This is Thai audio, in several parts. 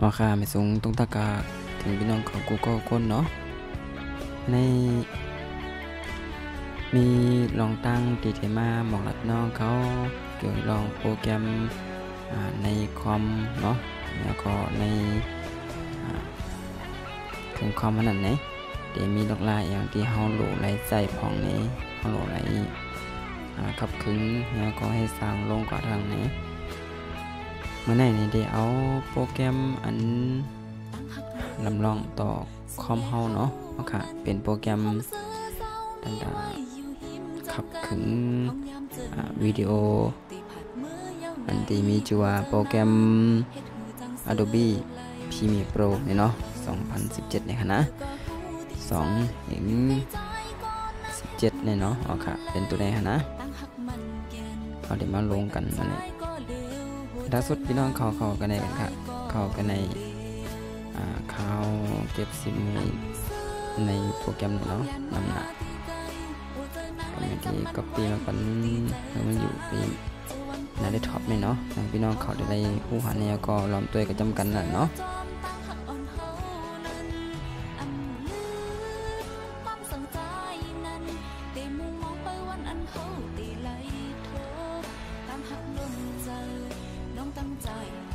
ราคาไม่สูงตรงตะกาถึงพี่น้องของกูก็คนเนาะในมีลองตั้งตีเทมาหมอกหลัดน้องเขาเกี่ยวลองโปรแกรมในคอมเนาะแล้วก็ในเครื่องคอมนั้นไหนเดี๋ยวมีลอกลายอย่างที่เฮาโหลไหลใส่ผ่องนี้เฮาโหลไหลขับขึงแล้วก็ให้สร้างลงกว่าทางนี้เมื่อไหร่นี่ได้เอาโปรแกรมอันลำลองต่อคอมเฮาเนาะค่ะเป็นโปรแกรมต่างๆขับขึงวิดีโออันที่มีชื่อว่าโปรแกรม Adobe Premiere Pro เนี่ยเนาะ2017เนี่ยค่ะนะ2ถึง17เนี่ยเนาะค่ะเป็นตัวไหนค่ะนะเอาเดี๋ยวมาลงกันมาเลยล่าสุดพี่น้องเขากันในกันค่ะเขากันในเขาเก็บซิมในโปรแกรมเนาะนำหนักบางทีก็ปีมาก่อนมันอยู่ปีในได้ท็อปเนี่ยเนาะพี่น้องเขาได้ผู้หาเนี่ยก็ล้อมตัวกับจำกันน่ะเนาะ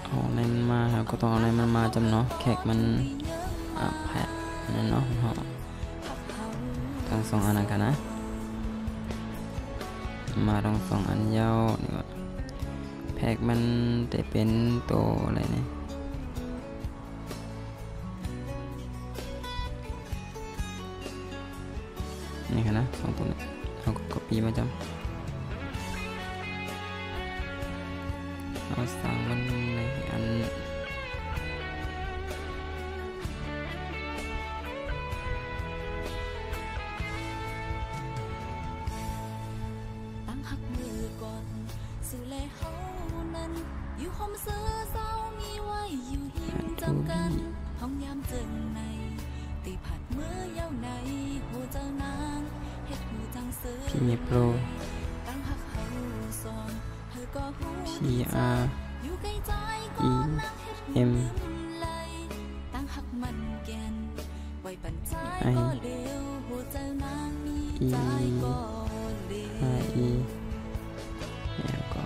เอาในมันมาครับก็ต้องเอาในมันมาจำเนาะแขกมันแพดนั่นเนาะทั้ง2อันนั้นกันนะมาทั้ง2อันยาวนี่ว่าแพ็กมันจะเป็นตัวอะไรเนี่ยนี่ค่ะนะ2ตัวนี้เราก็ copy มาจำเอาสั่งมันในอันพี่มีโปร PREM IE แล้วก็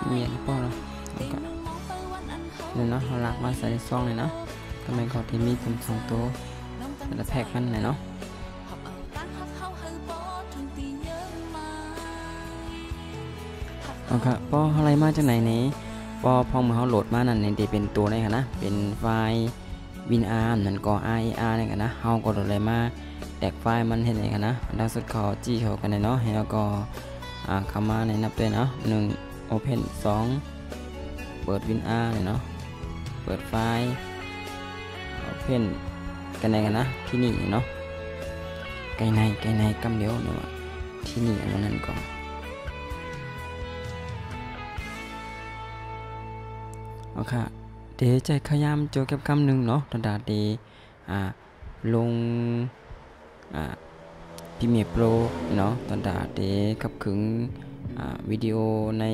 เมียนป้อเนาะแล้วเนาะเราลักมาใส่ในซองเลยเนาะก็ไม่ขอที่มีเป็น2ตัวแต่ละแพ็กมันเลยเนาะโอเคป้ออะไรมาจากไหนนี้ป้อพอมาเขาโหลดมานั่นเนี่ยเป็นตัวไหนคะนะเป็นไฟล์ WinR นั่นก็ RAR นี่กันนะเขาก็โหลดอะไรมาแตกไฟล์มันเห็นไหมกันนะล่าสุดเขาจี้เขากันเลยเนาะแล้วก็เข้ามาในนับเลยเนาะ1 Open 2เปิด WinR เลยเนาะเปิดไฟล์ Open กันไหนกันนะที่นี่เนาะไกลในกำเดียวเนาะที่นี่อันนั้นก่อนโอเคเดี๋ยวจะขยามโจกับคำหนึ่งเนาะตอนดาดีลงPremiere Pro เนาะตอนดาเดขับขึงวิดีโอใน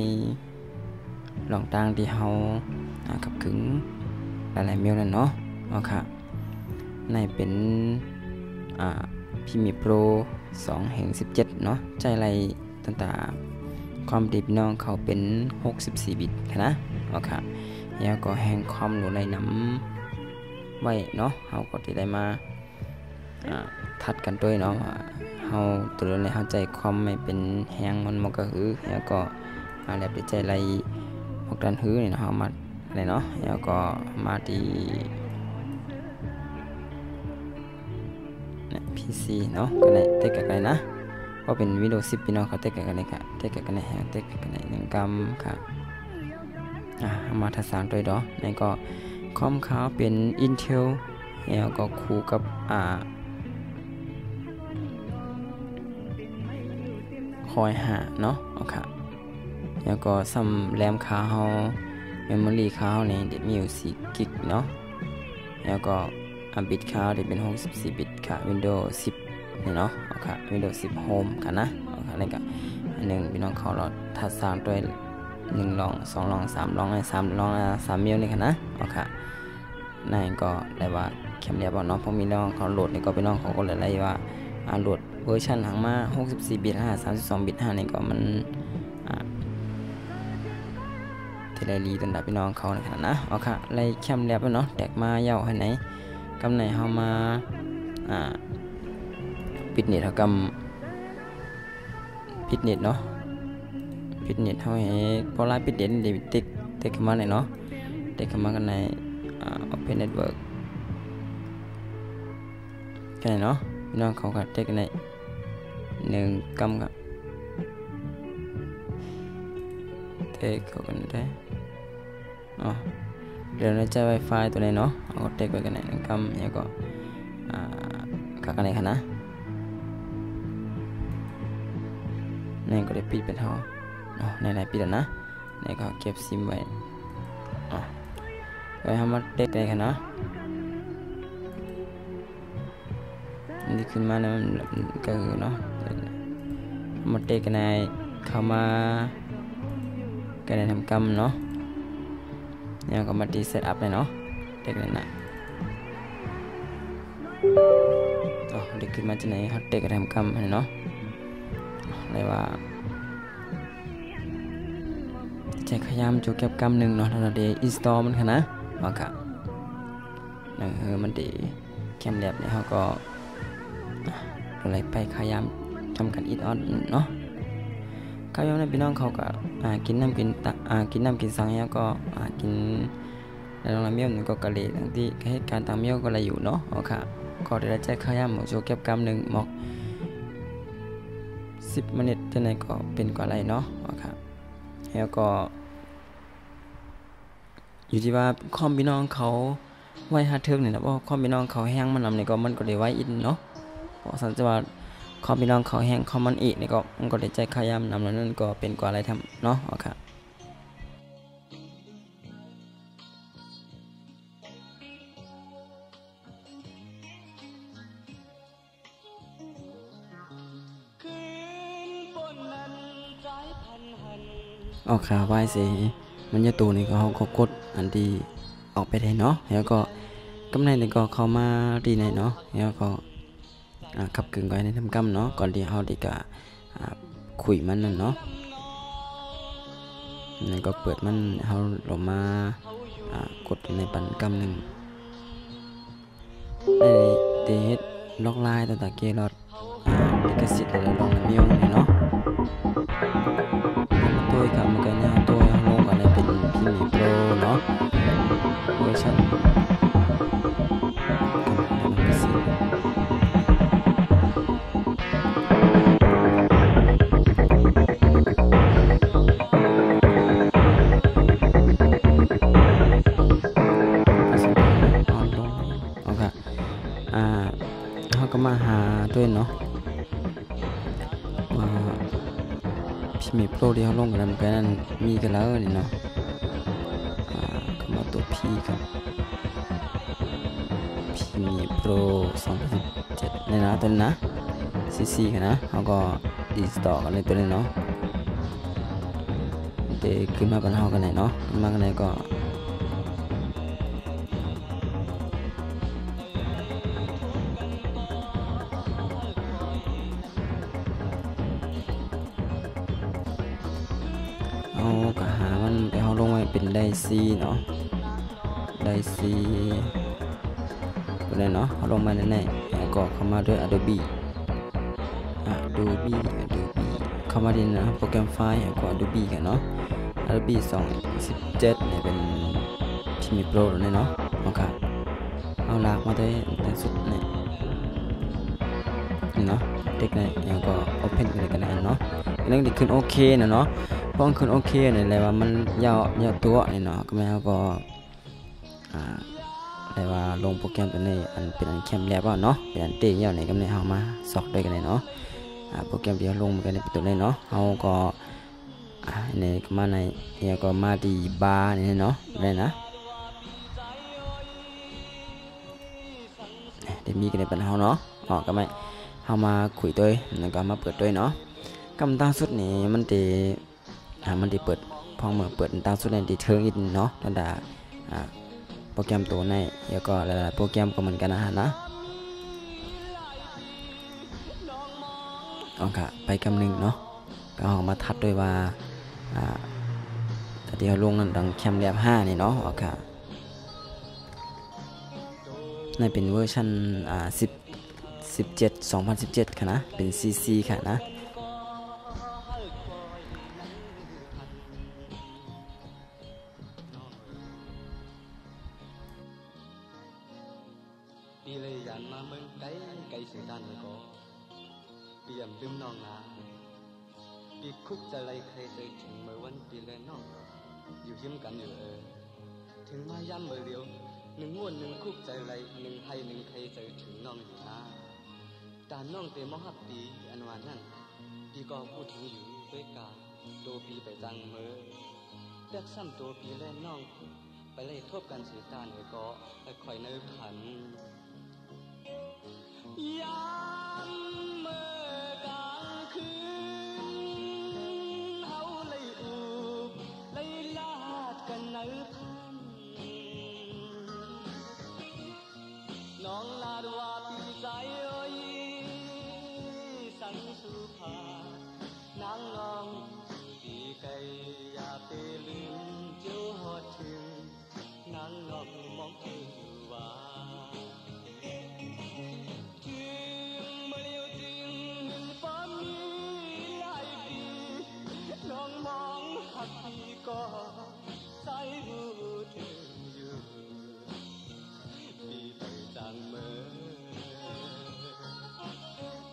หลองต่างที่เฮาขับขึงหลายๆเมลนั่นเนาะเอาค่ะในเป็นPremiere Pro 2/17เนาะใจไรต่างๆความดีพี่น้องเขาเป็น64บิตค่ะนะเอาค่ะแล้วก็แฮงคอมหรืออะไรน้ำไว้เนาะเฮาก็ได้มาทัดกันด้วยเนาะเฮาตัวในเฮาใจคอมไม่เป็นแฮงมันก็คือแล้วก็แล้วได้ใจไรพวกดันหื้อนี่เนาะเฮามาอะไรเนาะแล้วก็มาที่PC เนาะก็ได้เทคกันนะเพราะเป็น Windows 10พี่น้องเขาเทคกันเลยค่ะเทคกันให้เทคกันใน1กรัมค่ะมาทัดสารด้วยเนาะแล้วก็คอมขาวเป็น Intel แล้วก็คู่กับคอย5เนาะโอเคแล้วก็ซ้ำแรมขาเฮา memory เขาเนี่ยเดี๋ยวมีอยู่4 กิกเนาะแล้วก็บิตเขาเดี๋ยวเป็น64 บิตค่ะ Windows 10นี่เนาะค่ะ Windows 10 Home ค่ะนะค่ะแล้วก็อันนึงพี่น้องเขาเราทัดสร้างด้วย1 ลอง 2 ลอง 3 ลอง3 ลอง3 มิลนี่ค่ะนะค่ะนั่นก็ได้ว่าแคมเรียบเนาะพอมีน้องเขาโหลดนี่ก็พี่น้องเขาก็เลยไล่ว่าโหลดเวอร์ชันหางมา64 บิต32 บิตนี่ก็มันเทเลรีตันดับพี่น้องเขาในขนาดนะค่ะไล่แคมเรียบเนาะแตกมาเยาวให้ไหนกำไหนเฮามาปิดเน็ตเฮากำปิดเน็ตเนาะปิดเน็ตเฮาให้พอไล่ปิดเน็ตเดี๋ยวติ๊กเข้ามาเนาะติ๊กเข้ามากันในOpen Network กันเนาะพี่น้องเขาก็ติ๊กกันใน1 กำครับติ๊กเข้ากันได้เดี๋ยวเราจะ Wi-Fi ตัวนี้เนาะเอาก็ติ๊กไว้กันใน1 กำแล้วก็กักกันไหนคะนะนี่ก็ได้ปิดไปเท่าในไหนปิดแล้วนะนี่ก็เก็บซิมไว้ไว้ทำมาเด็กได้กันนะนี่ขึ้นมาเนี่ยก็เนาะมาเด็กกันในเข้ามากันในทำกรรมเนาะเนี่ยก็มาดีเซตอัพเลยเนาะเด็กเลยนะเด็กขึ้นมาจากไหนเขาเด็กกันทำกรรมเนาะเลยว่าจะพยายามจูเก็บกรรม1เนาะเราได้อินสตอลมันค่ะนะค่ะมันดีแคมแลบเนี่ยเขาก็อะไรไปพยายามทำกันอิดออนเนาะข้าวยองในพี่น้องเขาก็กินน้ำกินสังแล้วก็กินในโรงแรมเมียวก็กะเลยทั้งที่เหตุการณ์ตามเมียวก็เลยอยู่เนาะค่ะก็ได้ใจพยายามจูเก็บกรรม1หมอก10 นาทีจะไหนก็เป็นกว่าไรเนาะค่ะแล้วก็อยู่ที่ว่าคอมพี่น้องเขาไว้หาเทิงเนี่ยนะเพราะคอมพี่น้องเขาแห้งมันนำเนี่ยก็มันก็ได้ไว้อินเนาะเพราะสันจะว่าคอมพี่น้องเขาแห้งคอมมันอีกเนี่ยก็มันก็ได้ใจขยำนำแล้วนั่นก็เป็นกว่าอะไรทำเนาะค่ะค่ะไว้สิมันจะตูนี่ก็เขาก็กดอันที่ออกไปได้เนาะแล้วก็กำไรนี่ก็เข้ามาดีในเนาะแล้วก็ขับกึ่งไว้ในทำกำเนาะก่อนที่เขาดีกะคุยมันนั่นเนาะนี่ก็เปิดมันเขาลงมากดในปันกำ1ได้เดทล็อกไลน์ต่างๆเกลอดลิขสิทธิ์อะไรลงในเมียวเนาะตัวกับมันก็เนี่ยตัวลงกันในเป็นที่มีโปรเนาะเวอร์ชันเขาก็มาหาด้วยเนาะพี่มีโปรที่เขาลงกันแล้วนั่นมีกันแล้วนี่เนาะคำว่าตัวพี่ครับพี่มีโปร2017นี่นะตัวนี้นะCC กันนะเขาก็ดีสต่อกันในตัวนี้เนาะเดี๋ยวขึ้นมากันเขากันไหนเนาะขึ้นมากันไหนก็ก็หามันไปเขาลงไว้เป็นไดซีเนาะไดซีตัวนี้เนาะเขาลงมาในนี้แล้วก็เข้ามาด้วย Adobe เข้ามาดีนะโปรแกรมไฟล์แล้วก็ Adobe กันเนาะ Adobe 2017เนี่ยเป็นที่มีโปรตัวนี้เนาะค่ะเอาลากมาได้ในสุดนี่เนาะเด็กเนี่ยแล้วก็ Open กันได้เนาะเรื่องนี้ขึ้นโอเคนะเนาะพอขึ้นโอเคเนี่ยเลยว่ามันยาวตัวนี่เนาะก็แม่ก็เลยว่าลงโปรแกรมตัวนี้อันเป็นอันแคมแล้วเนาะเป็นอันเตะยาวไหนก็เลยเอามาสอกด้วยกันเลยเนาะโปรแกรมที่ลงเหมือนกันในตัวนี้เนาะเขาก็ นี่ก็มาในเนี่ยก็มาดีบาร์นี่เนาะได้นะเดี๋ยวมีกันในปัญหาเนาะก็ไม่เฮามาคุยด้วยแล้วก็มาเปิดด้วยเนาะกำตั้งสุดนี่มันจะมันจะเปิดพองเมื่อเปิดตั้งสุดในดีเทิงอีกเนาะตั้งแต่โปรแกรมตัวในแล้วก็หลายๆโปรแกรมก็เหมือนกันนะไปกำนึงเนาะก็เอามาทัดด้วยว่าแต่เดี๋ยวลงนั่นดังแคมแลบ5นี่เนาะในเป็นเวอร์ชัน17 ค่ะนะเป็น CC ค่ะนะปีเลยยันมาเมืองไกลไกลเสียด้านก็เปี่ยมลืมน้องนาปีคุกจะไล่ใครใจถึงเมื่อวันปีเลยน้องอยู่ยิ้มกันอยู่ถึงมาย้ำเมื่อเดียวหนึ่งวนหนึ่งคุกใจไล่หนึ่งให้หนึ่งใครใจถึงน้องอยู่นาตาน้องเต็มมหับปีอันวานนั้นปีก็พูดถึงอยู่ด้วยกาตัวปีไปจังเมื่อแตกซ้ำตัวปีและน้องไปไล่ทบกันเสียด้านก็คอยเนื้อขันยามเมื่อกลางคืนเฮาเลยอูบเลยลาดกันเนื้อพันน้องลาดว่าปีใจโอ้ยสังสุภานางน้องปีไก่อย่าไปลืมเจ้าหอดถึงนางน้องมองถึงว่าก็ใจหูถึงอยู่ปีไปจังเมื่อ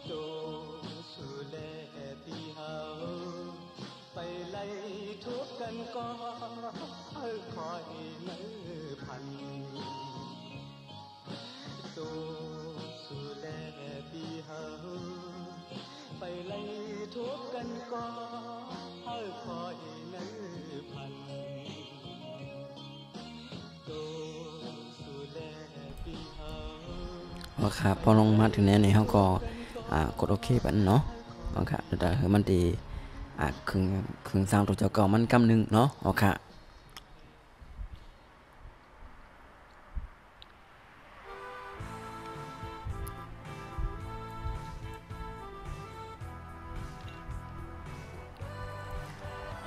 โตสุแลปีเฮาไปไล่ทุบกันก็คอยเนื้อพันโตสุแลปีเฮาไปไล่ทุบกันก็คอยเนื้อพันโตสุแลปีเฮาครับพอลงมาถึงนี้เขาก็กดโอเคไปเนาะครับแต่มันดีครึ่งสร้างตัวเจ้าเก่ามันกำนึงเนาะ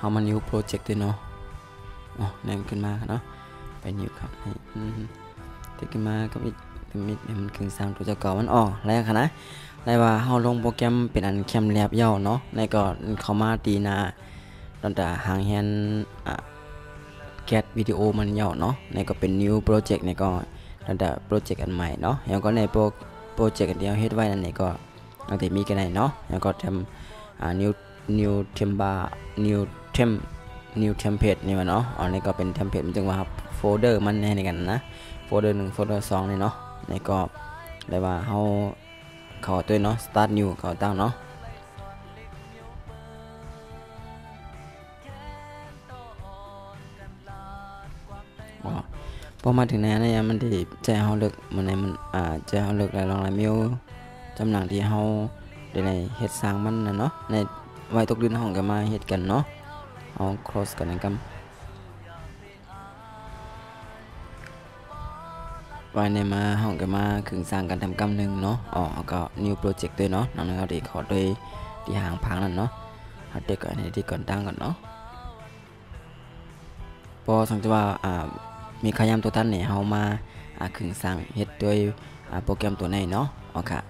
เฮามา new project ด้วยเนาะแนมขึ้นมาเนาะไป new ครับให้ติดขึ้นมากับอีกมันครึ่งสร้างตัวเจ้าเก่ามันแล้วค่ะนะได้ว่าเฮาลงโปรแกรมเป็นอันแคมแลบเย่าเนาะในก็เข้ามาตีนาตั้งแต่หางแฮนแกะวิดีโอมันเย่าเนาะในก็เป็น new project ในก็ตั้งแต่โปรเจกต์อันใหม่เนาะแล้วก็ในโปรเจกต์อันเดียวเฮ็ดไว้นั่นนี่ก็ตั้งแต่มีกันได้เนาะแล้วก็ทำnew template นี่ว่าเนาะนี่ก็เป็นเทมเพลตมันจึงว่าโฟลเดอร์มันในกันนะโฟลเดอร์1โฟลเดอร์2นี่เนาะนี่ก็ได้ว่าเฮาเข้าตัวเนาะ start new เข้าตั้งเนาะพอมาถึงนั้นเนี่ยมันที่ใจเฮาเลิกมันในมันใจเฮาเลิกแล้วลองมิวจำหนังที่เฮาได้ในเฮ็ดสร้างมันน่ะเนาะในไว้ตกดินห้องก็มาเฮ็ดกันเนาะเอา close กันกันไว้ในมาห้องก็มาครึ่งสร้างกันทำกำนึงเนาะก็ new project ด้วยเนาะน้องๆเอาดีขอด้วยที่หางพังนั่นเนาะเอาเด็กก่อนที่ก่อนตั้งก่อนเนาะพอสังเกตว่ามีขยำตัวท่านเนี่ยเฮามาครึ่งสร้างเฮ็ดด้วยโปรแกรมตัวไหนเนาะค่ะ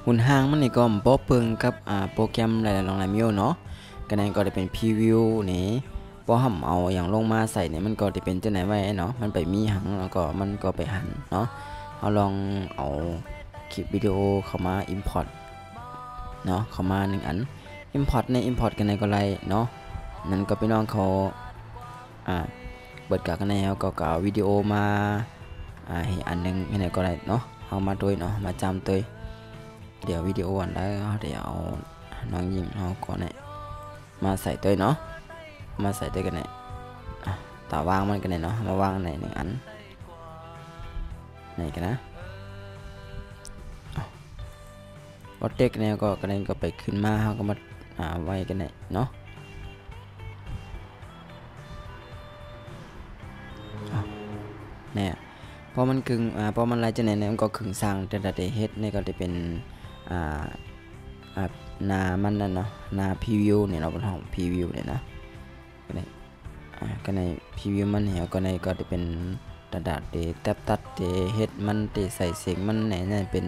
หุ่นหางมันนี่ก็บ่เปิงกับโปรแกรมหลายๆลองหลายมิวเนาะก็นั่นก็ได้เป็นพรีวิวนี่พอห่ำเอาอย่างลงมาใส่เนี่ยมันก็ได้เป็นจังไหนไว้เนาะมันไปมีหังแล้วก็มันก็ไปหันเนาะเอาลองเอาคลิปวิดีโอเข้ามา import เนาะเข้ามา1อัน import ใน import กันในก็ไรเนาะนั่นก็พี่น้องเขาเปิดกันในเฮาก็เอาวิดีโอมา ให้อันนึงให้ไหนก็ได้เนาะเอามาด้วยเนาะมาจำตัวเดี๋ยววิดีโออันได้เดี๋ยวเอาน้องยิงเอาก่อนเนี่ยมาใส่ตัวเนาะมาใส่ตัวกันเนี่ยต่อวางมันกันเนี่ยเนาะมาวางในหนึ่งอันไหนกันนะบอทเด็กเนี่ยก็กันเนี่ยก็ไปขึ้นมาเขาก็มาไว้กันเนี่ยเนาะเนี่ยพอมันกึ่งพอมันอะไรจะเนี่ยมันก็กึ่งสร้างแต่เดเฮ็ดนี่ก็จะเป็นนามันนั่นเนาะนาพรีวิวเนี่ยเราเป็นห้องพรีวิวเนี่ยนะก็ในพรีวิวมันเนี่ยก็ในก็จะเป็นกระดาษเดแทบตัดเดเฮ็ดมันเดใส่เสียงมันเนี่ยเป็น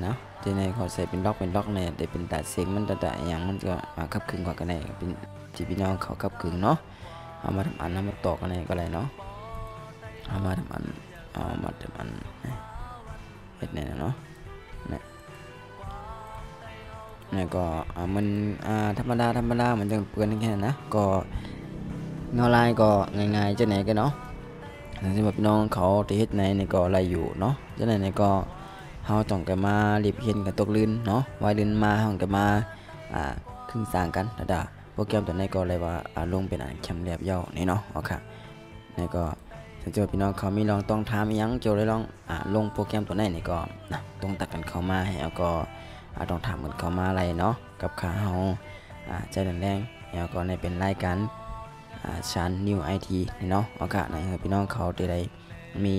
เนาะทีนี้เขาใส่เป็นล็อกเนี่ยแต่เป็นตัดเสียงมันแต่อย่างมันก็ขับขึงกว่ากันเนี่ยเป็นที่พี่น้องเขาขับขึงเนาะเอามาทำอันแล้วมาต่อกันเนี่ยก็เลยเนาะเอามาทำอันเฮ็ดเนี่ยเนาะเนี่ยก็มันธรรมดามันจะเปื้อนแค่นั้นนะก็เงาลายก็ง่ายๆจะไหนกันเนาะที่แบบพี่น้องเขาที่เฮ็ดในนี่ก็อะไรอยู่เนาะจะไหนนี่ก็เฮาต้องกันมารีบเห็นกันตกลื่นเนาะวายลื่นมาเฮากันมาครึ่งสร้างกันดาโปรแกรมตัวนี้ก็เลยว่าลงเป็นแคมเรียบย่อนี่เนาะโอเคนี่ก็ถ้าเจอพี่น้องเขามีลองต้องถามอีหยังเจ้าได้ลองลงโปรแกรมตัวนี้นี่ก็ต้องตัดกันเข้ามาให้แล้วก็ต้องถามกันเข้ามาอะไรเนาะกับขาเฮาใจแรงแล้วก็ในเป็นรายการชั้น New IT นี่เนาะโอเคนะพี่น้องเขาได้มี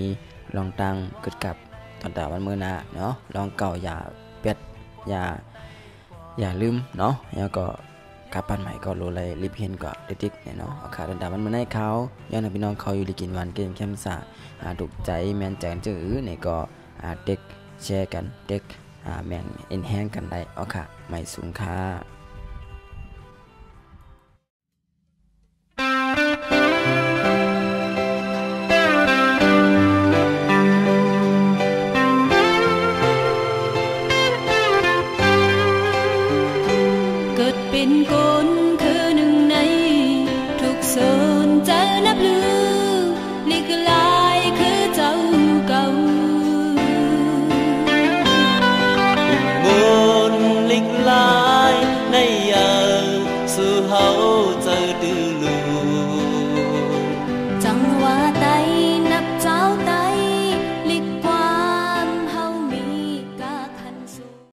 ลองตั้งเกิดกับตอนแต่วันมื้อหน้าเนาะลองเก่าอย่าเป็ดอย่าลืมเนาะแล้วก็กลับบ้านใหม่ก็รู้อะไรรีบเห็นก็ติ๊กเนี่ยเนาะโอเคตอนแต่วันมื้อหน้าเขาย้อนพี่น้องเขาอยู่ดีกินวันเก่งเข้มซ่าถูกใจแม่นใจจื้อนี่ก็เด็กแชร์กันเด็กแม่นเอ็นแห้งกันได้โอเคไม่สูงค่าเป็นคนคือหนึ่งในทุกโซนเจอนับลือลิกลายคือเจ้าเก่าบนลิกลายในยาสู่เฮาเจอตื่